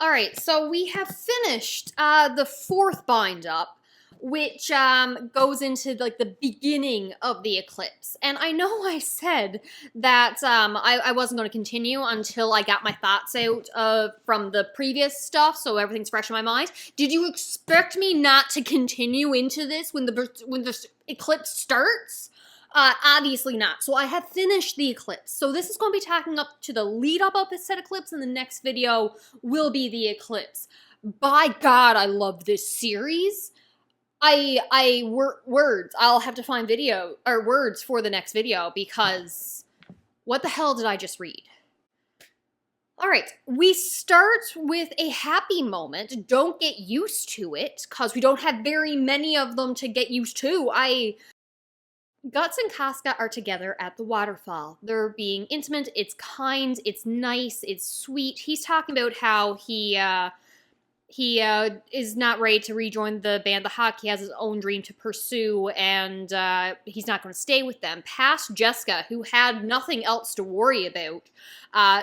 Alright, so we have finished the fourth bind up, which goes into like the beginning of the eclipse. And I know I said that I wasn't going to continue until I got my thoughts out from the previous stuff, so everything's fresh in my mind. Did you expect me not to continue into this when the eclipse starts? Obviously not. So I have finished the eclipse. So this is going to be talking up to the lead up of this said eclipse, and the next video will be the eclipse. By God, I love this series. Words. I'll have to find words for the next video, because what the hell did I just read? Alright, we start with a happy moment. Don't get used to it, because we don't have very many of them to get used to. Guts and Casca are together at the waterfall. They're being intimate, it's kind, it's nice, it's sweet. He's talking about how he is not ready to rejoin the band The Hawk. He has his own dream to pursue, and he's not going to stay with them. Past Jessica, who had nothing else to worry about,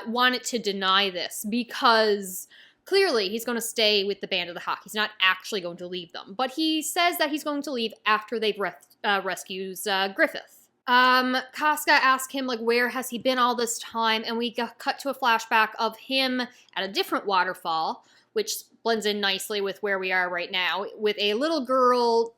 wanted to deny this, because clearly he's going to stay with the band of The Hawk. He's not actually going to leave them. But he says that he's going to leave after they've rescues Griffith. Casca asks him, like, where has he been all this time? And we cut to a flashback of him at a different waterfall, which blends in nicely with where we are right now, with a little girl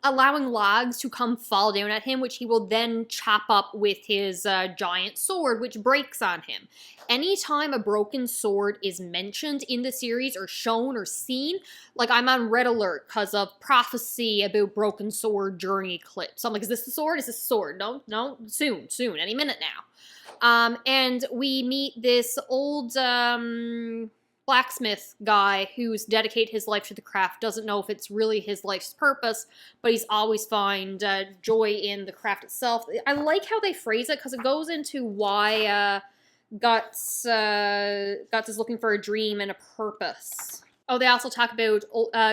allowing logs to come fall down at him, which he will then chop up with his giant sword, which breaks on him. Anytime a broken sword is mentioned in the series or shown or seen, like, I'm on red alert because of prophecy about broken sword during eclipse. I'm like, is this the sword? Is this the sword? No, soon, any minute now. And we meet this old blacksmith guy who's dedicated his life to the craft, doesn't know if it's really his life's purpose, but he's always find joy in the craft itself. I like how they phrase it, because it goes into why Guts is looking for a dream and a purpose. Oh, they also talk about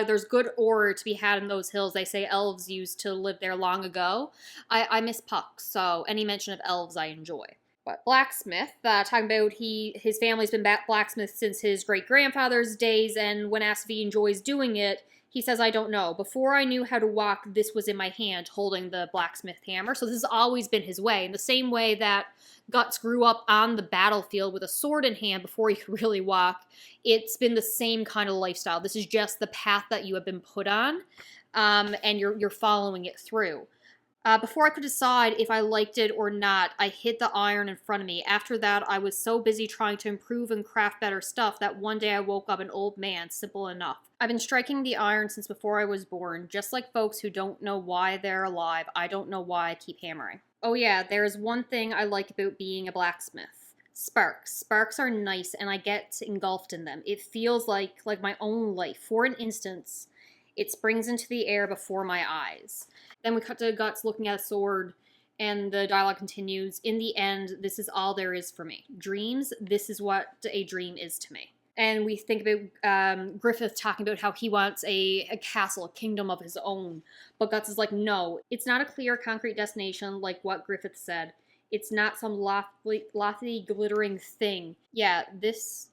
there's good ore to be had in those hills. They say elves used to live there long ago. I miss Puck, so any mention of elves I enjoy. But blacksmith, talking about his family's been blacksmith since his great-grandfather's days, and when asked if he enjoys doing it, he says, I don't know. Before I knew how to walk, this was in my hand, holding the blacksmith hammer. So this has always been his way, in the same way that Guts grew up on the battlefield with a sword in hand before he could really walk. It's been the same kind of lifestyle. This is just the path that you have been put on, and you're following it through. Before I could decide if I liked it or not, I hit the iron in front of me. After that, I was so busy trying to improve and craft better stuff that one day I woke up an old man, simple enough. I've been striking the iron since before I was born. Just like folks who don't know why they're alive, I don't know why I keep hammering. Oh yeah, there is one thing I like about being a blacksmith. Sparks. Sparks are nice, and I get engulfed in them. It feels like my own life. For an instance, it springs into the air before my eyes. Then we cut to Guts looking at a sword, and the dialogue continues. In the end, this is all there is for me. Dreams, this is what a dream is to me. And we think about Griffith talking about how he wants a castle, a kingdom of his own. But Guts is like, no, it's not a clear, concrete destination like what Griffith said. It's not some lofty, glittering thing. Yeah, this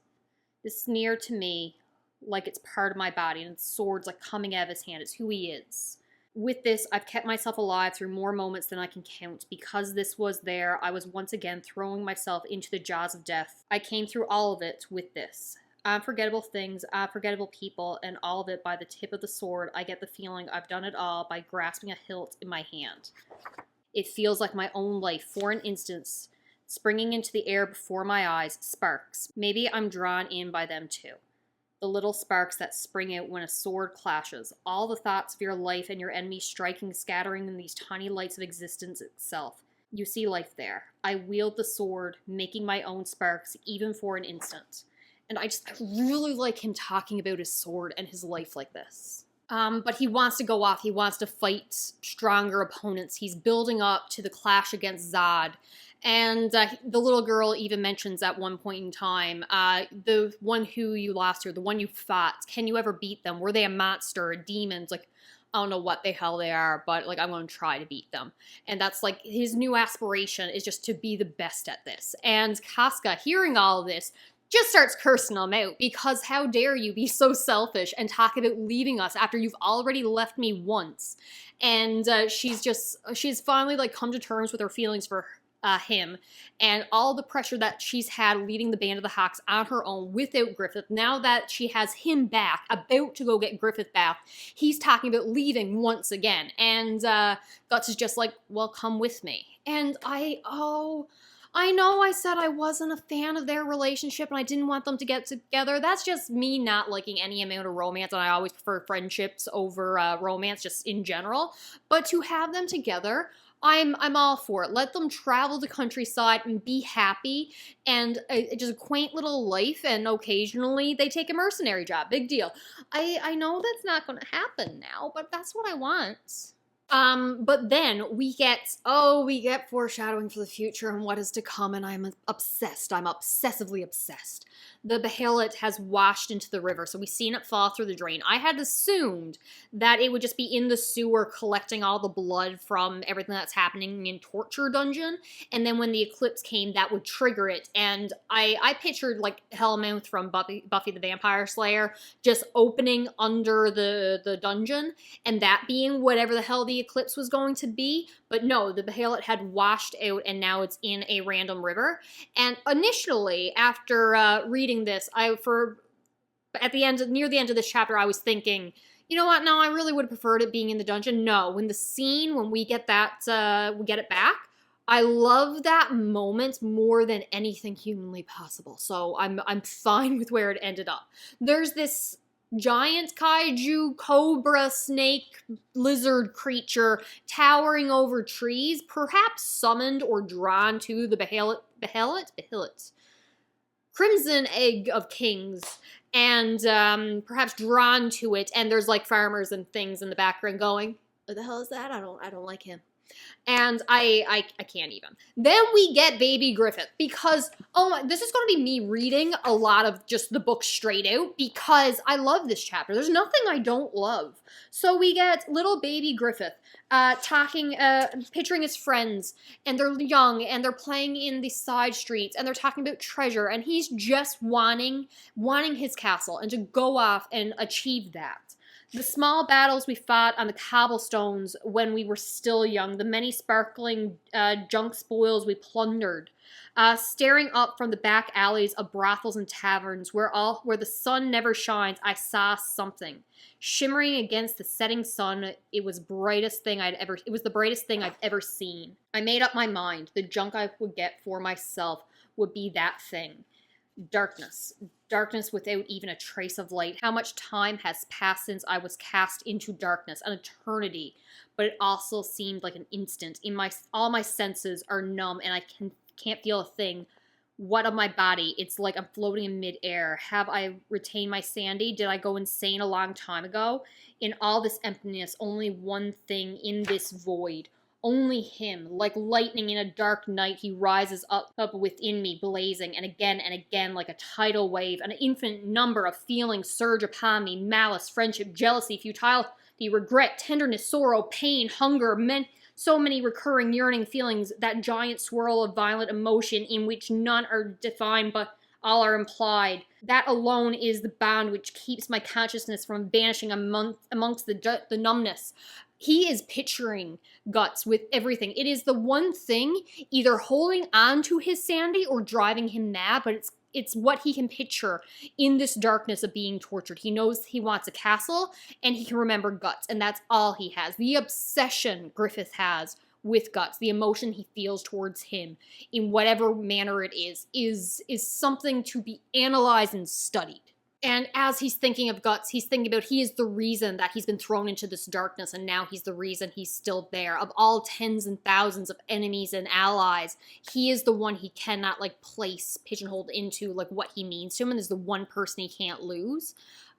near to me, like it's part of my body, and the sword's like coming out of his hand. It's who he is. With this, I've kept myself alive through more moments than I can count. Because this was there, I was once again throwing myself into the jaws of death. I came through all of it with this. Unforgettable things, unforgettable people, and all of it by the tip of the sword. I get the feeling I've done it all by grasping a hilt in my hand. It feels like my own life, for an instant, springing into the air before my eyes, sparks. Maybe I'm drawn in by them too. The little sparks that spring out when a sword clashes, all the thoughts of your life and your enemy striking, scattering in these tiny lights of existence itself. You see life there. I wield the sword, making my own sparks, even for an instant. And I really like him talking about his sword and his life like this. But he wants to go off. He wants to fight stronger opponents. He's building up to the clash against Zod. And the little girl even mentions at one point in time, the one who you lost to, the one you fought, can you ever beat them? Were they a monster, a demon? It's like, I don't know what the hell they are, but like I'm going to try to beat them. And that's like his new aspiration is just to be the best at this. And Casca, hearing all of this, just starts cursing him out because how dare you be so selfish and talk about leaving us after you've already left me once. And she's finally like come to terms with her feelings for him and all the pressure that she's had leading the band of the Hawks on her own without Griffith. Now that she has him back, about to go get Griffith back, he's talking about leaving once again. And Guts is just like, well, come with me. And I know I said I wasn't a fan of their relationship and I didn't want them to get together. That's just me not liking any amount of romance, and I always prefer friendships over romance just in general. But to have them together, I'm all for it. Let them travel the countryside and be happy, and just a quaint little life, and occasionally they take a mercenary job. Big deal. I know that's not going to happen now, but that's what I want. But then we get foreshadowing for the future and what is to come, and I'm obsessed. I'm obsessively obsessed. The Behelit has washed into the river, so we've seen it fall through the drain. I had assumed that it would just be in the sewer collecting all the blood from everything that's happening in Torture Dungeon, and then when the eclipse came, that would trigger it, and I pictured, like, Hellmouth from Buffy the Vampire Slayer just opening under the dungeon, and that being whatever the hell the eclipse was going to be. But no, the Behelit had washed out and now it's in a random river. And initially, after reading this, near the end of this chapter, I was thinking, you know what, no, I really would have preferred it being in the dungeon. No, when we get it back, I love that moment more than anything humanly possible. So I'm fine with where it ended up. There's this giant kaiju cobra snake lizard creature towering over trees, perhaps summoned or drawn to the Behelit, Crimson Egg of Kings, and perhaps drawn to it. And there's like farmers and things in the background going, what the hell is that? I don't like him. And I can't even. Then we get baby Griffith, because, oh my, this is going to be me reading a lot of just the book straight out, because I love this chapter. There's nothing I don't love. So we get little baby Griffith picturing his friends, and they're young, and they're playing in the side streets, and they're talking about treasure, and he's just wanting his castle, and to go off and achieve that. The small battles we fought on the cobblestones when we were still young, the many sparkling junk spoils we plundered, staring up from the back alleys of brothels and taverns where the sun never shines, I saw something. Shimmering against the setting sun, it was the brightest thing I've ever seen. I made up my mind. The junk I would get for myself would be that thing. Darkness. Darkness without even a trace of light. How much time has passed since I was cast into darkness? An eternity. But it also seemed like an instant. All my senses are numb and I can't feel a thing. What of my body? It's like I'm floating in midair. Have I retained my sanity? Did I go insane a long time ago? In all this emptiness, only one thing in this void. Only him. Like lightning in a dark night, he rises up within me, blazing, and again, like a tidal wave. An infinite number of feelings surge upon me. Malice, friendship, jealousy, futility, regret, tenderness, sorrow, pain, hunger, so many recurring yearning feelings, that giant swirl of violent emotion in which none are defined but all are implied. That alone is the bond which keeps my consciousness from vanishing amongst the numbness. He is picturing Guts with everything. It is the one thing either holding on to his sanity or driving him mad, but it's what he can picture in this darkness of being tortured. He knows he wants a castle, and he can remember Guts, and that's all he has. The obsession Griffith has with Guts, the emotion he feels towards him, in whatever manner it is something to be analyzed and studied. And as he's thinking of Guts, he's thinking about he is the reason that he's been thrown into this darkness, and now he's the reason he's still there. Of all tens and thousands of enemies and allies, he is the one he cannot, like, pigeonholed into, like, what he means to him, and is the one person he can't lose.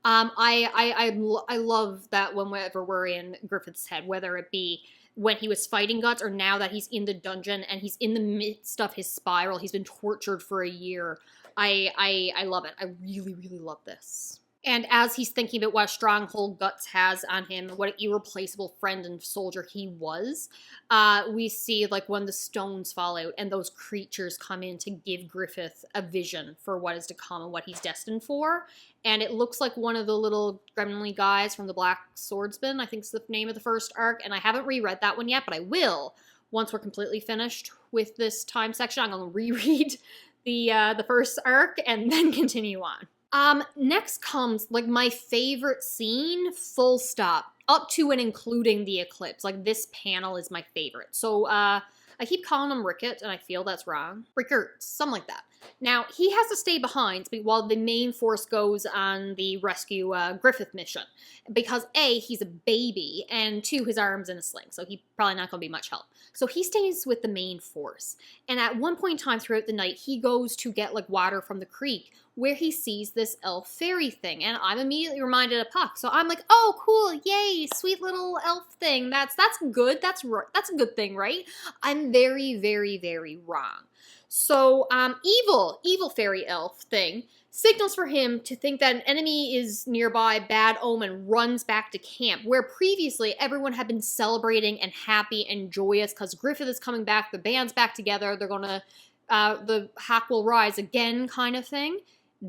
I love that whenever we're in Griffith's head, whether it be when he was fighting Guts or now that he's in the dungeon and he's in the midst of his spiral. He's been tortured for a year. I love it. I really, really love this. And as he's thinking about what a stronghold Guts has on him, what an irreplaceable friend and soldier he was, we see like when the stones fall out and those creatures come in to give Griffith a vision for what is to come and what he's destined for. And it looks like one of the little gremlin guys from the Black Swordsman, I think is the name of the first arc. And I haven't reread that one yet, but I will once we're completely finished with this time section. I'm going to reread the first arc and then continue on. Next comes, like, my favorite scene, full stop, up to and including the eclipse. Like, this panel is my favorite. So, I keep calling him Rickett, and I feel that's wrong. Rickert, something like that. Now, he has to stay behind while the main force goes on the rescue Griffith mission. Because A, he's a baby, and 2, his arm's in a sling, so he's probably not going to be much help. So he stays with the main force. And at one point in time throughout the night, he goes to get, like, water from the creek, where he sees this elf fairy thing, and I'm immediately reminded of Puck. So I'm like, oh, cool, yay, sweet little elf thing. That's good. That's a good thing, right? I'm very, very, very wrong. So, evil fairy elf thing signals for him to think that an enemy is nearby, bad omen, runs back to camp, where previously everyone had been celebrating and happy and joyous because Griffith is coming back, the band's back together, they're gonna, the Hawk will rise again kind of thing.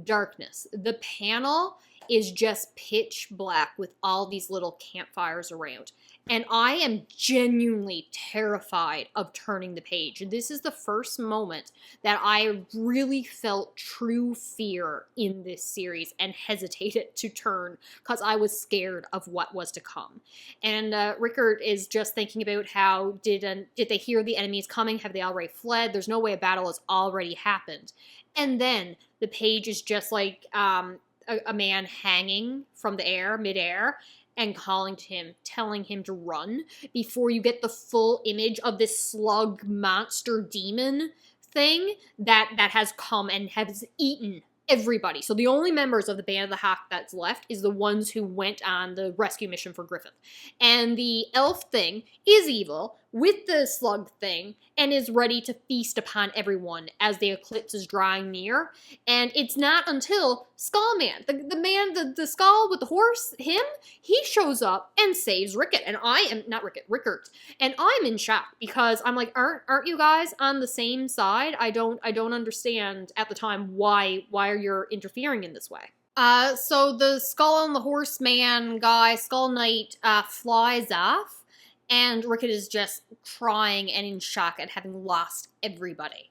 Darkness. The panel is just pitch black with all these little campfires around. And I am genuinely terrified of turning the page. This is the first moment that I really felt true fear in this series and hesitated to turn because I was scared of what was to come. And Rickard is just thinking about how did they hear the enemies coming? Have they already fled? There's no way a battle has already happened. And then the page is just like a man hanging from the air, midair, and calling to him, telling him to run before you get the full image of this slug monster demon thing that has come and has eaten everybody. So the only members of the Band of the Hawk that's left is the ones who went on the rescue mission for Griffith. And the elf thing is evil with the slug thing and is ready to feast upon everyone as the eclipse is drawing near. And it's not until Skullman, the skull with the horse, he shows up and saves Rickett. And Rickert. And I'm in shock because I'm like, aren't you guys on the same side? I don't understand at the time why are you interfering in this way. So the skull on the horseman guy, Skull Knight, flies off. And Rickett is just crying and in shock at having lost everybody.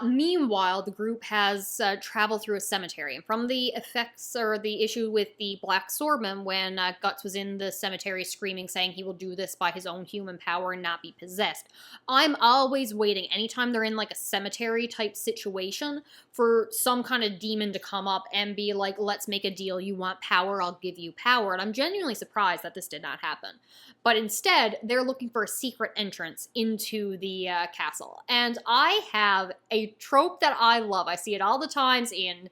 Meanwhile, the group has traveled through a cemetery. And from the effects or the issue with the Black Swordman, when Guts was in the cemetery screaming, saying he will do this by his own human power and not be possessed, I'm always waiting, anytime they're in like a cemetery type situation, for some kind of demon to come up and be like, let's make a deal. You want power, I'll give you power. And I'm genuinely surprised that this did not happen. But instead, they're looking for a secret entrance into the castle. And I have a trope that I love. I see it all the times in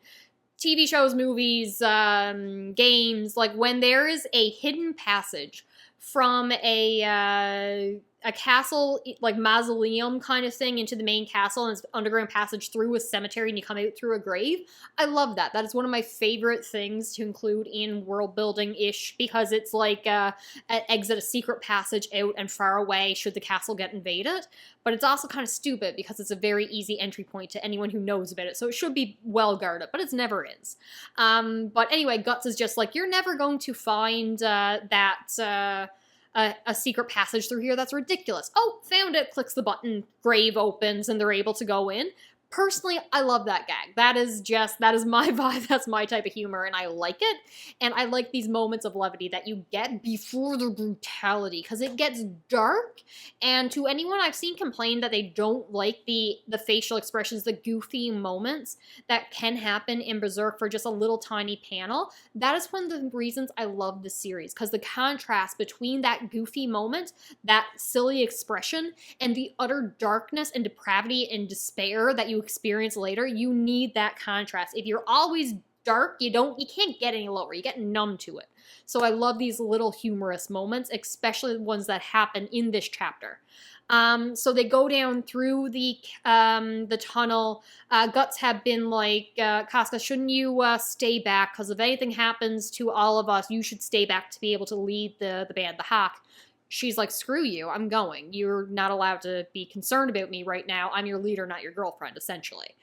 TV shows, movies, games. Like when there is a hidden passage from a castle, like mausoleum kind of thing, into the main castle, and it's underground passage through a cemetery and you come out through a grave. I love that. That is one of my favorite things to include in world building-ish, because it's like an exit, a secret passage out and far away should the castle get invaded. But it's also kind of stupid because it's a very easy entry point to anyone who knows about it, so it should be well guarded, but it never is. But anyway, Guts is just like, you're never going to find a secret passage through here. That's ridiculous. Oh, found it, clicks the button, grave opens, and they're able to go in. Personally, I love that gag. That is my vibe, that's my type of humor, and I like it. And I like these moments of levity that you get before the brutality, because it gets dark, and to anyone I've seen complain that they don't like the facial expressions, the goofy moments that can happen in Berserk for just a little tiny panel, that is one of the reasons I love this series, because the contrast between that goofy moment, that silly expression, and the utter darkness and depravity and despair that you experience later, you need that contrast. If you're always dark, you can't get any lower. You get numb to it. So I love these little humorous moments, especially the ones that happen in this chapter. So they go down through the tunnel. Guts have been like, Casca, shouldn't you stay back? Because if anything happens to all of us, you should stay back to be able to lead the band, the Hawk. She's like, screw you, I'm going. You're not allowed to be concerned about me right now. I'm your leader, not your girlfriend, essentially.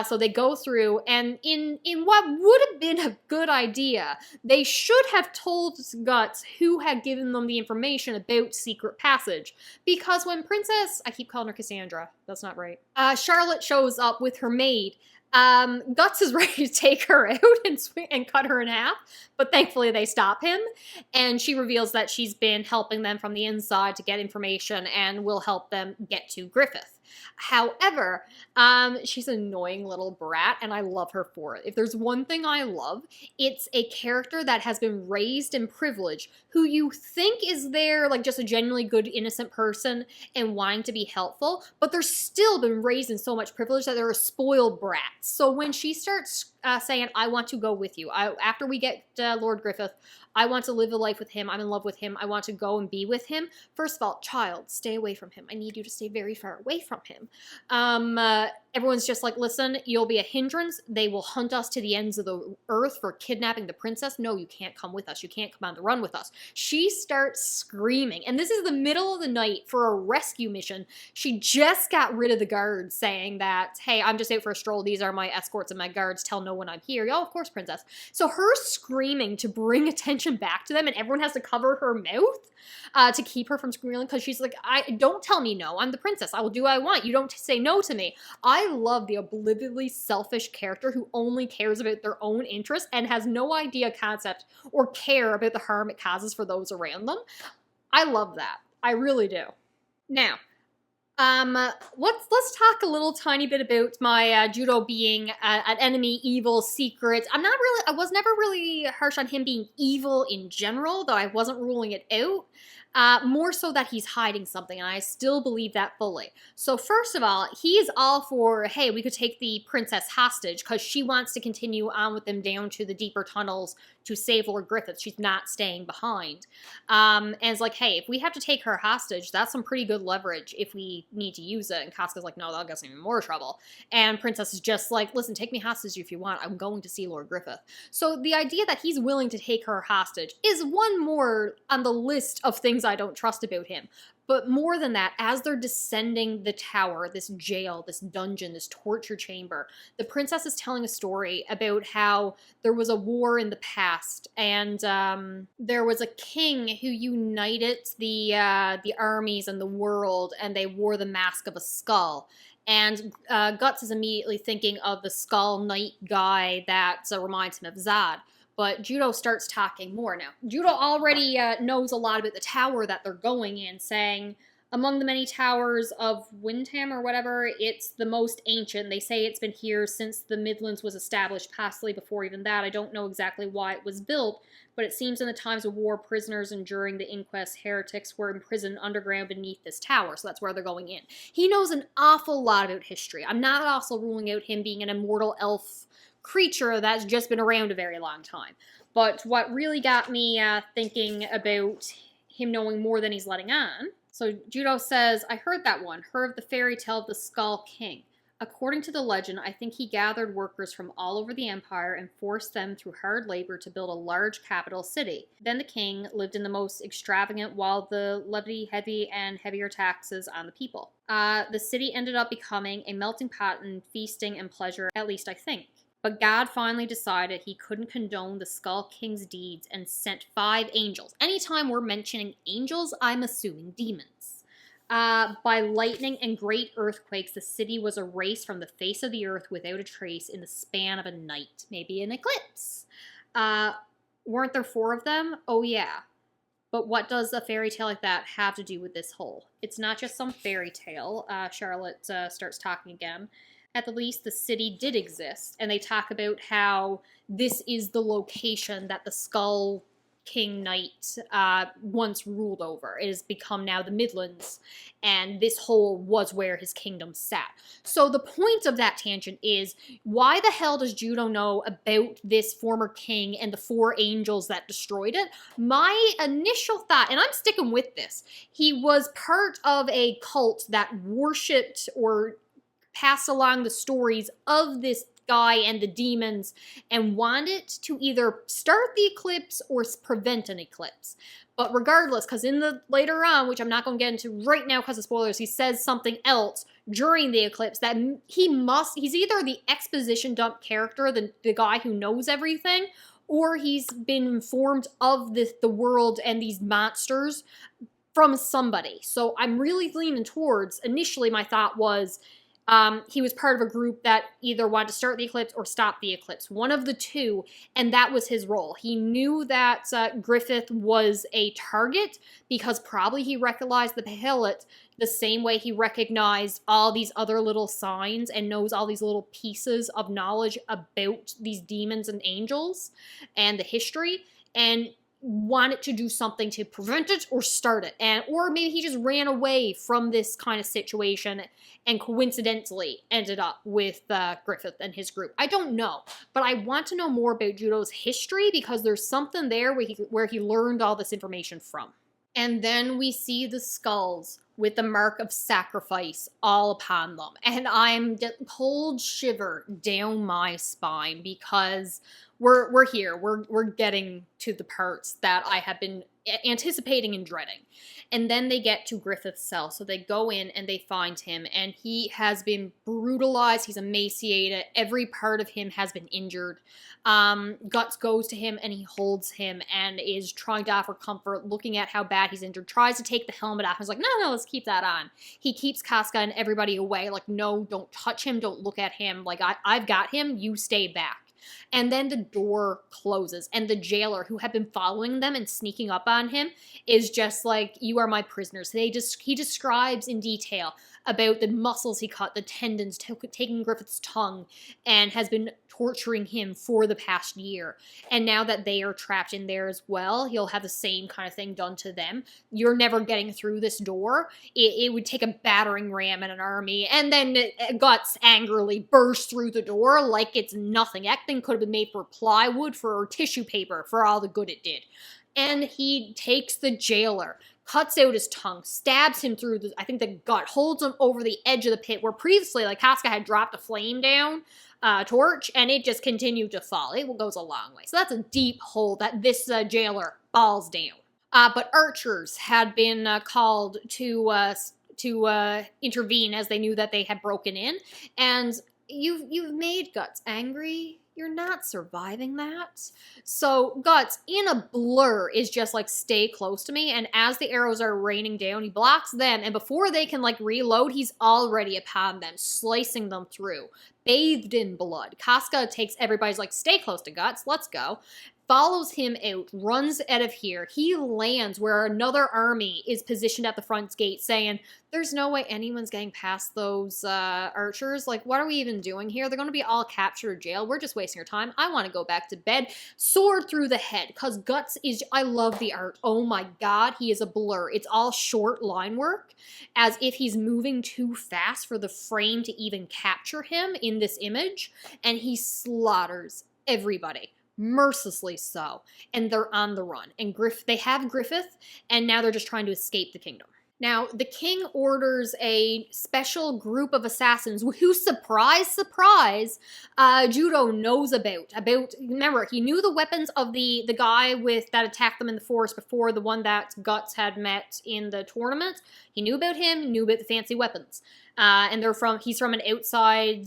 So they go through, and in what would have been a good idea, they should have told Guts who had given them the information about Secret Passage. Because when I keep calling her Cassandra, that's not right. Charlotte shows up with her maid. Guts is ready to take her out and cut her in half, but thankfully they stop him, and she reveals that she's been helping them from the inside to get information and will help them get to Griffith. However, she's an annoying little brat, and I love her for it. If there's one thing I love, it's a character that has been raised in privilege, who you think is there like just a genuinely good, innocent person and wanting to be helpful, but they're still been raised in so much privilege that they're a spoiled brat. So when she starts saying, I want to go with you, after we get Lord Griffith, I want to live a life with him. I'm in love with him. I want to go and be with him. First of all, child, stay away from him. I need you to stay very far away from him. Everyone's just like, listen, you'll be a hindrance. They will hunt us to the ends of the earth for kidnapping the princess. No, you can't come with us. You can't come on the run with us. She starts screaming. And this is the middle of the night for a rescue mission. She just got rid of the guards saying that, hey, I'm just out for a stroll. These are my escorts and my guards. Tell no one I'm here. Oh, of course, princess. So her screaming to bring attention back to them, and everyone has to cover her mouth to keep her from screaming, because she's like, don't tell me no. I'm the princess. I will do what I want. You don't say no to me. I love the obliviously selfish character who only cares about their own interests and has no idea, concept, or care about the harm it causes for those around them. I love that. I really do. Now, let's talk a little tiny bit about my Judo being an enemy, evil, secret. I was never really harsh on him being evil in general, though I wasn't ruling it out. More so that he's hiding something, and I still believe that fully. So first of all, he is all for, hey, we could take the princess hostage, because she wants to continue on with them down to the deeper tunnels to save Lord Griffith. She's not staying behind. And it's like, hey, if we have to take her hostage, that's some pretty good leverage if we need to use it. And Casca's like, no, that'll get us in even more trouble. And Princess is just like, listen, take me hostage if you want. I'm going to see Lord Griffith. So the idea that he's willing to take her hostage is one more on the list of things I don't trust about him. But more than that, as they're descending the tower, this jail, this dungeon, this torture chamber, the princess is telling a story about how there was a war in the past, and there was a king who united the armies and the world, and they wore the mask of a skull. And Guts is immediately thinking of the Skull Knight guy that reminds him of Zod. But Judo starts talking more now. Judo already knows a lot about the tower that they're going in, saying, among the many towers of Windham or whatever, it's the most ancient. They say it's been here since the Midlands was established, possibly before even that. I don't know exactly why it was built, but it seems in the times of war, prisoners and during the inquest, heretics were imprisoned underground beneath this tower, so that's where they're going in. He knows an awful lot about history. I'm not also ruling out him being an immortal elf creature that's just been around a very long time. But what really got me thinking about him knowing more than he's letting on. So Judo says, I heard that one, heard of the fairy tale of the Skull King. According to the legend, I think he gathered workers from all over the empire and forced them through hard labor to build a large capital city. Then the king lived in the most extravagant while the levied heavy and heavier taxes on the people. The city ended up becoming a melting pot in feasting and pleasure, at least I think. But God finally decided he couldn't condone the Skull King's deeds and sent 5 angels. Anytime we're mentioning angels, I'm assuming demons. By lightning and great earthquakes, the city was erased from the face of the earth without a trace in the span of a night. Maybe an eclipse. Weren't there 4 of them? Oh yeah. But what does a fairy tale like that have to do with this whole? It's not just some fairy tale. Charlotte starts talking again. At the least, the city did exist, and they talk about how this is the location that the Skull King Knight once ruled over. It has become now the Midlands, and this hole was where his kingdom sat. So the point of that tangent is, why the hell does Judo know about this former king and the 4 angels that destroyed it? My initial thought, and I'm sticking with this, he was part of a cult that worshipped or passed along the stories of this guy and the demons and wanted to either start the eclipse or prevent an eclipse. But regardless, because in the later on, which I'm not going to get into right now because of spoilers, he says something else during the eclipse that he's either the exposition dump character, the guy who knows everything, or he's been informed of the world and these monsters from somebody. So I'm really leaning towards, initially my thought was, he was part of a group that either wanted to start the eclipse or stop the eclipse. One of the two, and that was his role. He knew that Griffith was a target because probably he recognized the pellet the same way he recognized all these other little signs and knows all these little pieces of knowledge about these demons and angels and the history, and wanted to do something to prevent it or start it. Or maybe he just ran away from this kind of situation and coincidentally ended up with Griffith and his group. I don't know, but I want to know more about Judo's history because there's something there where he learned all this information from. And then we see the skulls with the mark of sacrifice all upon them. And I'm getting cold shiver down my spine because we're here. We're getting to the parts that I have been anticipating and dreading. And then they get to Griffith's cell. So they go in and they find him, and he has been brutalized. He's emaciated. Every part of him has been injured. Guts goes to him and he holds him and is trying to offer comfort, looking at how bad he's injured, tries to take the helmet off. He's like, no, let's keep that on. He keeps Casca and everybody away. Like, no, don't touch him. Don't look at him. Like, I've got him. You stay back. And then the door closes, and the jailer who had been following them and sneaking up on him is just like, you are my prisoners. He describes in detail about the muscles he cut, the tendons, taking Griffith's tongue, and has been torturing him for the past year. And now that they are trapped in there as well, he'll have the same kind of thing done to them. You're never getting through this door. It would take a battering ram and an army, and then Guts angrily bursts through the door like it's nothing. That thing could have been made for plywood, for tissue paper, for all the good it did. And he takes the jailer, cuts out his tongue, stabs him through I think the gut, holds him over the edge of the pit where previously, like, Casca had dropped a flame down torch, and it just continued to fall. It goes a long way. So that's a deep hole that this jailer falls down. But archers had been called to intervene as they knew that they had broken in, and you've made Guts angry. You're not surviving that. So Guts, in a blur, is just like, stay close to me. And as the arrows are raining down, he blocks them. And before they can like reload, he's already upon them, slicing them through, bathed in blood. Casca takes everybody's like, stay close to Guts. Let's go. Follows him out, runs out of here. He lands where another army is positioned at the front gate saying, there's no way anyone's getting past those archers. Like, what are we even doing here? They're going to be all captured or jailed. We're just wasting our time. I want to go back to bed. Sword through the head, because Guts is, I love the art. Oh my God, he is a blur. It's all short line work, as if he's moving too fast for the frame to even capture him in this image, and he slaughters everybody. Mercilessly so, and they're on the run. And they have Griffith, and now they're just trying to escape the kingdom. Now, the king orders a special group of assassins who, surprise, surprise, Judo knows about. Remember, he knew the weapons of the guy that attacked them in the forest before, the one that Guts had met in the tournament. He knew about him, knew about the fancy weapons. And he's from an outside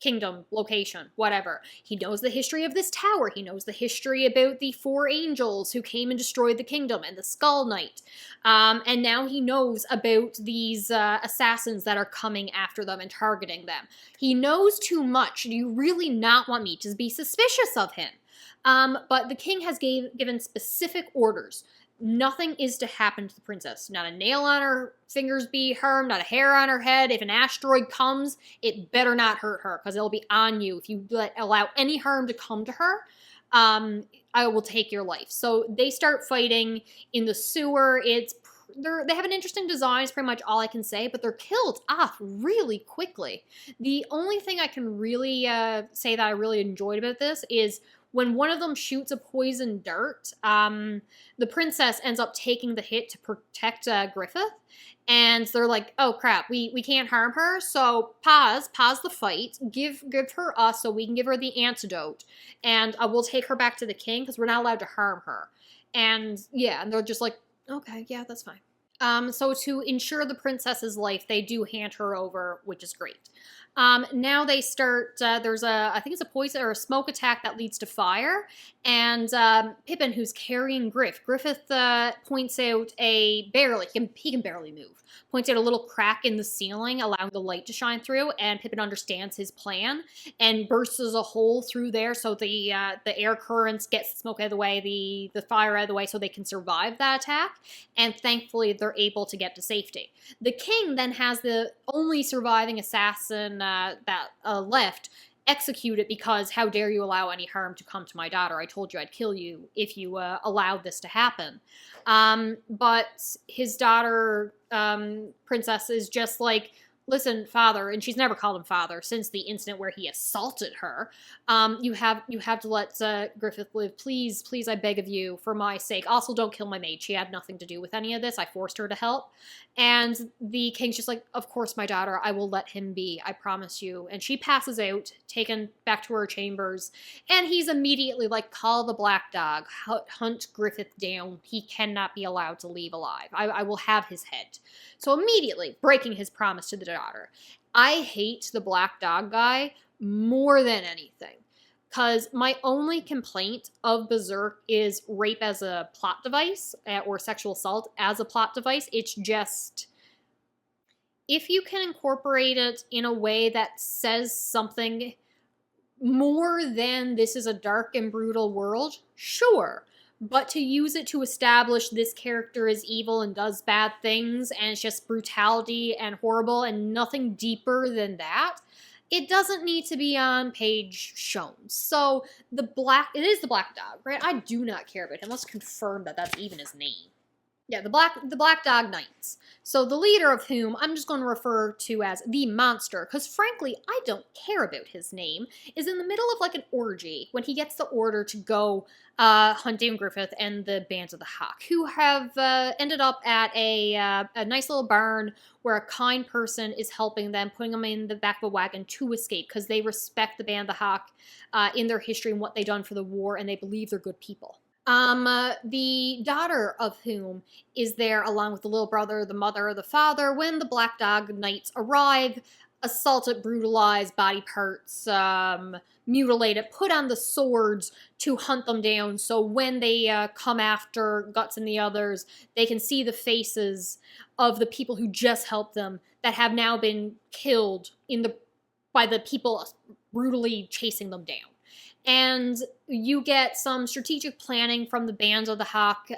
kingdom, location, whatever. He knows the history of this tower. He knows the history about the 4 angels who came and destroyed the kingdom and the Skull Knight. And now he knows about these assassins that are coming after them and targeting them. He knows too much. Do you really not want me to be suspicious of him? But the king has given specific orders. Nothing is to happen to the princess. Not a nail on her fingers be harmed, not a hair on her head. If an asteroid comes, it better not hurt her, because it'll be on you if you allow any harm to come to her. I will take your life. So they start fighting in the sewer. They have an interesting design, is pretty much all I can say, but they're killed off really quickly. The only thing I can really say that I really enjoyed about this is when one of them shoots a poison dart, the princess ends up taking the hit to protect Griffith. And they're like, oh crap, we can't harm her, so pause the fight, give her us so we can give her the antidote, and we'll take her back to the king because we're not allowed to harm her. And yeah, and they're just like, okay, yeah, that's fine. So to ensure the princess's life, they do hand her over, which is great. Now they start, there's I think it's a poison or a smoke attack that leads to fire, and Pippin, who's carrying Griffith points out he can barely move, points out a little crack in the ceiling, allowing the light to shine through, and Pippin understands his plan, and bursts a hole through there so the air currents get the smoke out of the way, the fire out of the way, so they can survive that attack, and thankfully they're able to get to safety. The king then has the only surviving assassin left executed because how dare you allow any harm to come to my daughter? I told you I'd kill you if you allowed this to happen. But his daughter, princess, is just like, listen, father, and she's never called him father since the incident where he assaulted her. You have to let Griffith live. Please, I beg of you, for my sake. Also, don't kill my maid. She had nothing to do with any of this. I forced her to help. And the king's just like, of course, my daughter, I will let him be. I promise you. And she passes out, taken back to her chambers. And he's immediately like, call the black dog. Hunt Griffith down. He cannot be allowed to leave alive. I will have his head. So immediately, breaking his promise to the daughter. I hate the black dog guy more than anything. Because my only complaint of Berserk is rape as a plot device, or sexual assault as a plot device. It's just, if you can incorporate it in a way that says something more than this is a dark and brutal world, sure. But to use it to establish this character is evil and does bad things, and it's just brutality and horrible and nothing deeper than that, it doesn't need to be on page shown. So it is the black dog, right? I do not care about him. Let's confirm that that's even his name. Yeah, the Black Dog Knights. So the leader of whom I'm just going to refer to as the monster, because frankly, I don't care about his name, is in the middle of like an orgy when he gets the order to go hunt down Griffith and the Bands of the Hawk, who have ended up at a nice little barn where a kind person is helping them, putting them in the back of a wagon to escape, because they respect the Band of the Hawk in their history and what they've done for the war, and they believe they're good people. The daughter of whom is there along with the little brother, the mother, the father, when the Black Dog Knights arrive, assaulted, brutalized, body parts, mutilated, put on the swords to hunt them down, so when they come after Guts and the others, they can see the faces of the people who just helped them that have now been killed by the people brutally chasing them down. And you get some strategic planning from the Bands of the Hawk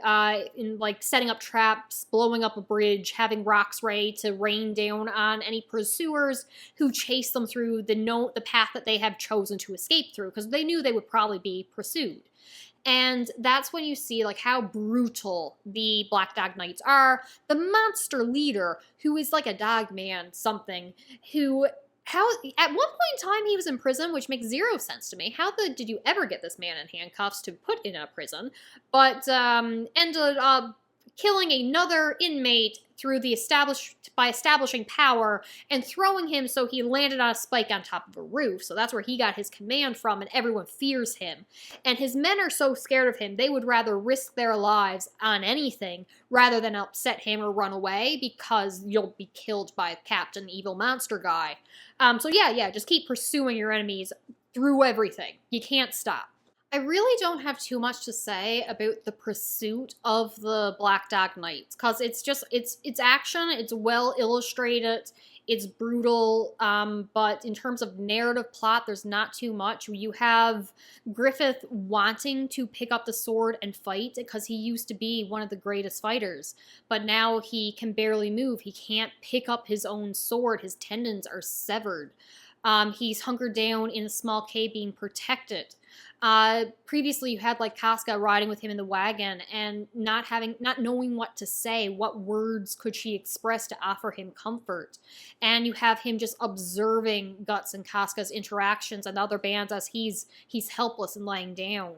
in like setting up traps, blowing up a bridge, having rocks ready to rain down on any pursuers who chase them through the path that they have chosen to escape through, because they knew they would probably be pursued. And that's when you see like how brutal the Black Dog Knights are. The monster leader, who is like a dog man something, who... at one point in time he was in prison, which makes zero sense to me. How did you ever get this man in handcuffs to put in a prison? But ended up killing another inmate by establishing power and throwing him so he landed on a spike on top of a roof. So that's where he got his command from, and everyone fears him. And his men are so scared of him, they would rather risk their lives on anything rather than upset him or run away, because you'll be killed by Captain Evil Monster Guy. So yeah, just keep pursuing your enemies through everything. You can't stop. I really don't have too much to say about the pursuit of the Black Dog Knights, because it's action, it's well illustrated, it's brutal, but in terms of narrative plot, there's not too much. You have Griffith wanting to pick up the sword and fight, because he used to be one of the greatest fighters, but now he can barely move. He can't pick up his own sword. His tendons are severed. He's hunkered down in a small cave being protected. Previously, you had like Casca riding with him in the wagon and not knowing what to say. What words could she express to offer him comfort? And you have him just observing Guts and Casca's interactions and other bands as he's helpless and lying down.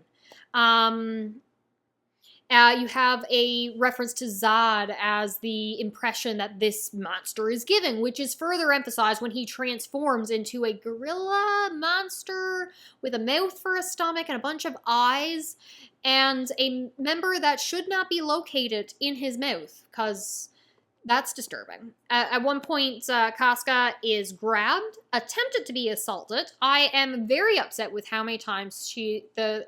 You have a reference to Zod as the impression that this monster is giving, which is further emphasized when he transforms into a gorilla monster with a mouth for a stomach and a bunch of eyes, and a member that should not be located in his mouth, because that's disturbing. At one point, Casca is grabbed, attempted to be assaulted. I am very upset with how many times the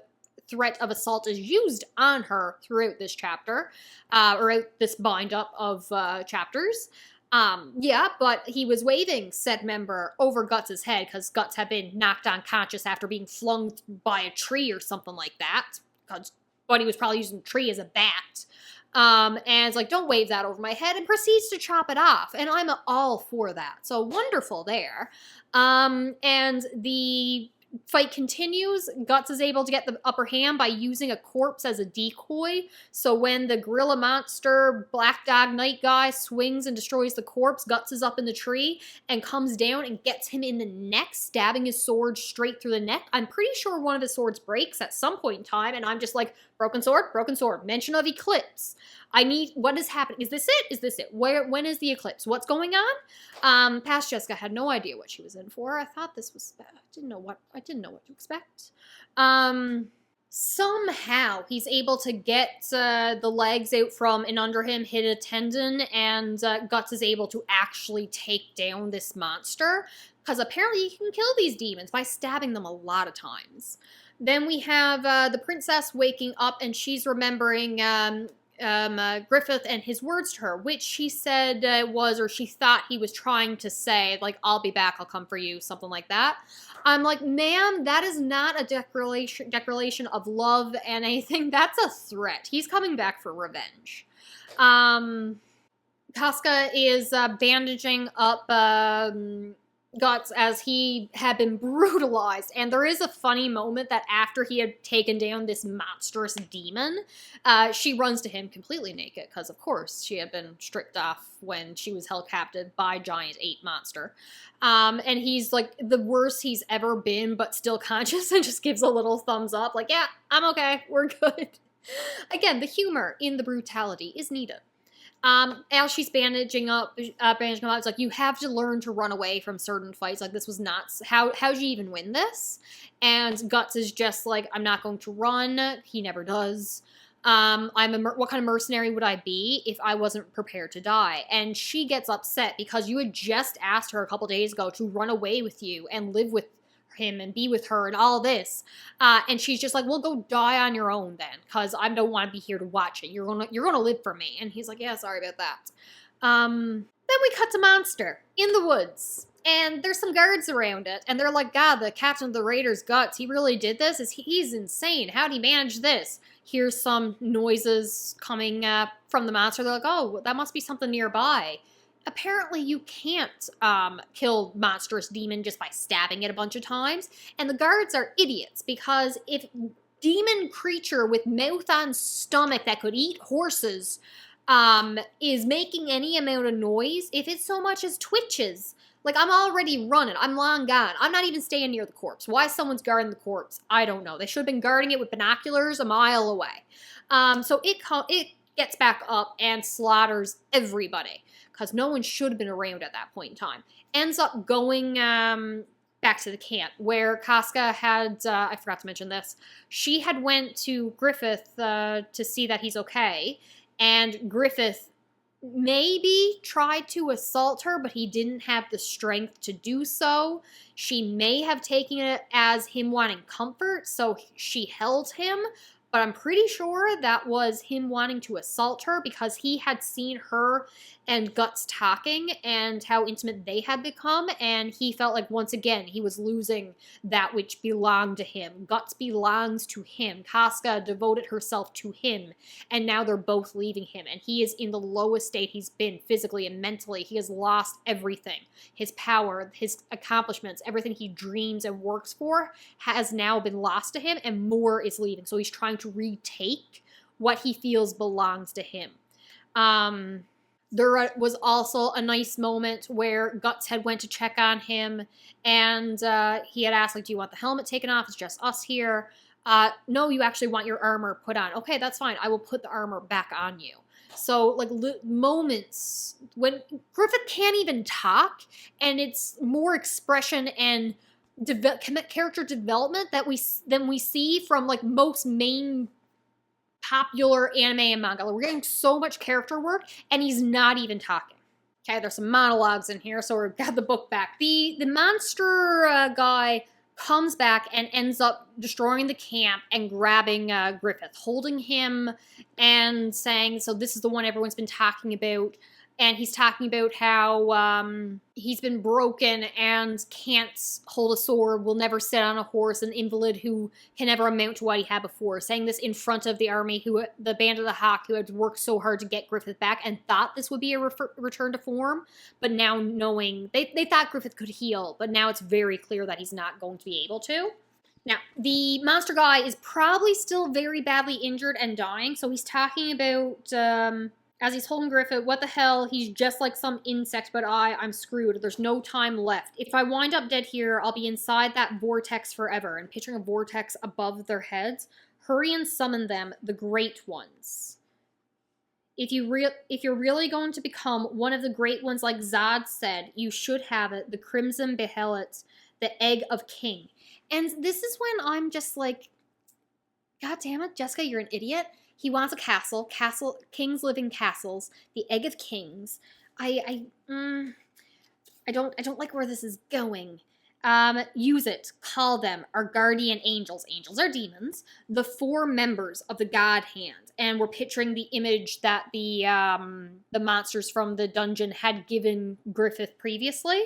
threat of assault is used on her throughout this chapter, or out this bind up of chapters. Yeah, but he was waving said member over Guts' head because Guts had been knocked unconscious after being flung by a tree or something like that. Because Buddy was probably using the tree as a bat. And it's like, don't wave that over my head, and proceeds to chop it off. And I'm all for that. So wonderful there. And the fight continues. Guts is able to get the upper hand by using a corpse as a decoy. So when the gorilla monster, Black Dog Knight guy swings and destroys the corpse, Guts is up in the tree and comes down and gets him in the neck, stabbing his sword straight through the neck. I'm pretty sure one of his swords breaks at some point in time, and I'm just like, broken sword, broken sword. Mention of eclipse. What is happening? Is this it? Is this it? When is the eclipse? What's going on? Past Jessica had no idea what she was in for. I thought this was bad. I didn't know what to expect. Somehow he's able to get the legs out from and under him, hit a tendon, and Guts is able to actually take down this monster, because apparently you can kill these demons by stabbing them a lot of times. Then we have the princess waking up, and she's remembering Griffith and his words to her, which she said she thought he was trying to say, like, I'll be back, I'll come for you, something like that. I'm like, ma'am, that is not a declaration of love and anything. That's a threat. He's coming back for revenge. Casca is bandaging up Guts as he had been brutalized, and there is a funny moment that after he had taken down this monstrous demon, she runs to him completely naked, because of course she had been stripped off when she was held captive by giant ape monster. And he's like the worst he's ever been, but still conscious, and just gives a little thumbs up like, yeah, I'm okay, we're good. Again, the humor in the brutality is needed. As she's bandaging up, it's like, you have to learn to run away from certain fights. Like, this was not, how'd you even win this? And Guts is just like, I'm not going to run. He never does. What kind of mercenary would I be if I wasn't prepared to die? And she gets upset because you had just asked her a couple days ago to run away with you and live with him and be with her and all this, and she's just like, well, go die on your own then, because I don't want to be here to watch it. You're gonna live for me. And he's like, yeah, sorry about that. Then we cut to Monster in the woods, and there's some guards around it, and they're like, God, the captain of the Raiders, Guts, he really did this? He's insane. How'd he manage this? Here's some noises coming from the monster. They're like, oh, that must be something nearby. Apparently you can't kill monstrous demon just by stabbing it a bunch of times. And the guards are idiots, because if demon creature with mouth on stomach that could eat horses is making any amount of noise, if it so much as twitches, like, I'm already running. I'm long gone. I'm not even staying near the corpse. Why someone's guarding the corpse, I don't know. They should have been guarding it with binoculars a mile away. So it gets back up and slaughters everybody, because no one should have been around at that point in time. Ends up going back to the camp, where Casca had, I forgot to mention this, she had went to Griffith to see that he's okay, and Griffith maybe tried to assault her, but he didn't have the strength to do so. She may have taken it as him wanting comfort, so she held him, but I'm pretty sure that was him wanting to assault her because he had seen her and Guts talking and how intimate they had become, and he felt like once again he was losing that which belonged to him. Guts belongs to him. Casca devoted herself to him, and now they're both leaving him, and he is in the lowest state he's been physically and mentally. He has lost everything. His power, his accomplishments, everything he dreams and works for has now been lost to him, and more is leaving. So he's trying to retake what he feels belongs to him. There was also a nice moment where Guts had went to check on him, and he had asked, like, do you want the helmet taken off? It's just us here. No, you actually want your armor put on. Okay, that's fine. I will put the armor back on you. So, like, moments when Griffith can't even talk, and it's more expression and character development than we see from, like, most main popular anime and manga. We're getting so much character work, and he's not even talking. Okay, there's some monologues in here, so we've got the book back. The monster guy comes back and ends up destroying the camp and grabbing Griffith, holding him and saying, so this is the one everyone's been talking about. And he's talking about how he's been broken and can't hold a sword, will never sit on a horse, an invalid who can never amount to what he had before. Saying this in front of the army, the Band of the Hawk, who had worked so hard to get Griffith back and thought this would be a return to form. But now knowing, they thought Griffith could heal, but now it's very clear that he's not going to be able to. Now, the monster guy is probably still very badly injured and dying, so he's talking about... as he's holding Griffith, what the hell, he's just like some insect, but I'm screwed. There's no time left. If I wind up dead here, I'll be inside that vortex forever. And picturing a vortex above their heads. Hurry and summon them, the great ones. If you're really going to become one of the great ones like Zod said, you should have it, the Crimson Behelit, the Egg of King. And this is when I'm just like, God damn it, Jessica, you're an idiot. He wants a castle. Kings live in castles. The Egg of Kings. I don't like where this is going. Use it. Call them our guardian angels. Angels are demons. The 4 members of the God Hand. And we're picturing the image that the monsters from the dungeon had given Griffith previously.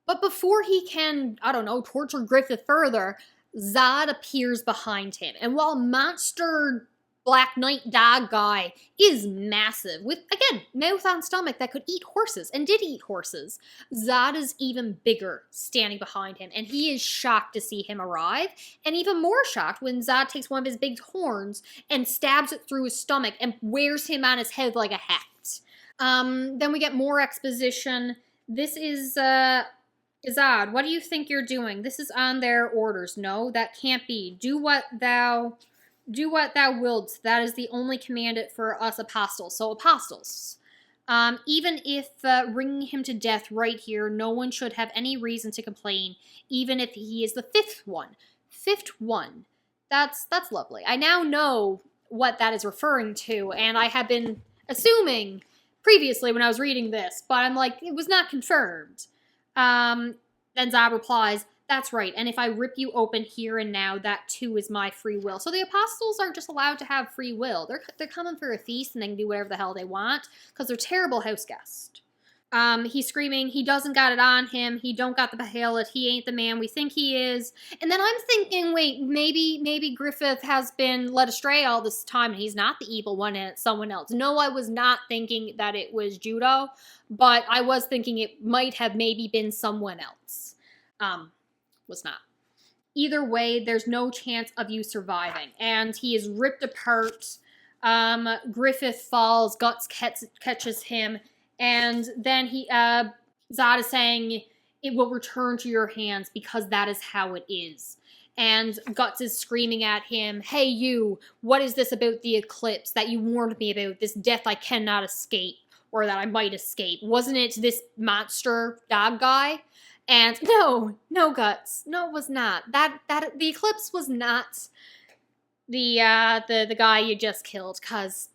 But before he can, I don't know, torture Griffith further, Zod appears behind him. And while Monster Black Knight dog guy is massive, with, again, mouth on stomach that could eat horses, and did eat horses, Zod is even bigger standing behind him, and he is shocked to see him arrive, and even more shocked when Zod takes one of his big horns and stabs it through his stomach and wears him on his head like a hat. Then we get more exposition. This is, Zod, what do you think you're doing? This is on their orders. No, that can't be. Do what thou wilt. That is the only commandment for us apostles. So apostles. Even if bringing him to death right here, no one should have any reason to complain, even if he is the 5th one. 5th one. That's lovely. I now know what that is referring to, and I have been assuming previously when I was reading this, but I'm like, it was not confirmed. Then Zod replies, that's right, and if I rip you open here and now, that too is my free will. So the apostles aren't just allowed to have free will. They're coming for a feast and they can do whatever the hell they want, because they're terrible house guests. He's screaming, he doesn't got it on him, he don't got the Behelit, he ain't the man we think he is. And then I'm thinking, wait, maybe Griffith has been led astray all this time and he's not the evil one and it's someone else. No, I was not thinking that it was Judo, but I was thinking it might have maybe been someone else. Was not. Either way, there's no chance of you surviving. And he is ripped apart. Griffith falls, Guts catches him, and then Zod is saying, it will return to your hands because that is how it is. And Guts is screaming at him, hey you, what is this about the eclipse that you warned me about, this death I cannot escape, or that I might escape? Wasn't it this monster dog guy? And no, Guts. No, it was not. That the eclipse was not the guy you just killed, because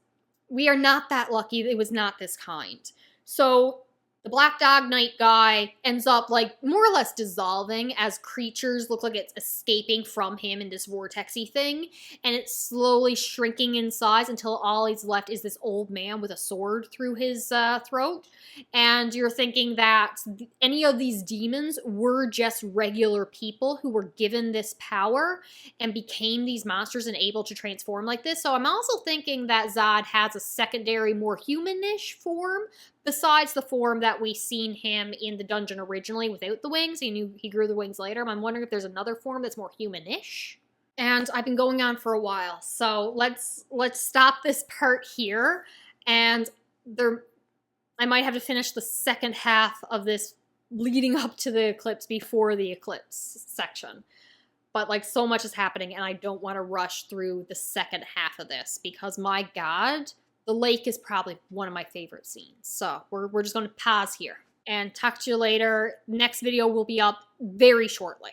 we are not that lucky. It was not this kind. So The Black Dog Knight guy ends up, like, more or less dissolving as creatures look like it's escaping from him in this vortexy thing, and it's slowly shrinking in size until all he's left is this old man with a sword through his throat. And you're thinking that any of these demons were just regular people who were given this power and became these monsters and able to transform like this. So I'm also thinking that Zod has a secondary, more humanish form, besides the form that we seen him in the dungeon originally without the wings. He grew the wings later. I'm wondering if there's another form that's more humanish. And I've been going on for a while, so let's stop this part here. And I might have to finish the second half of this leading up to the eclipse before the eclipse section. But, like, so much is happening, and I don't want to rush through the second half of this because, my God, the lake is probably one of my favorite scenes. So we're just going to pause here and talk to you later. Next video will be up very shortly.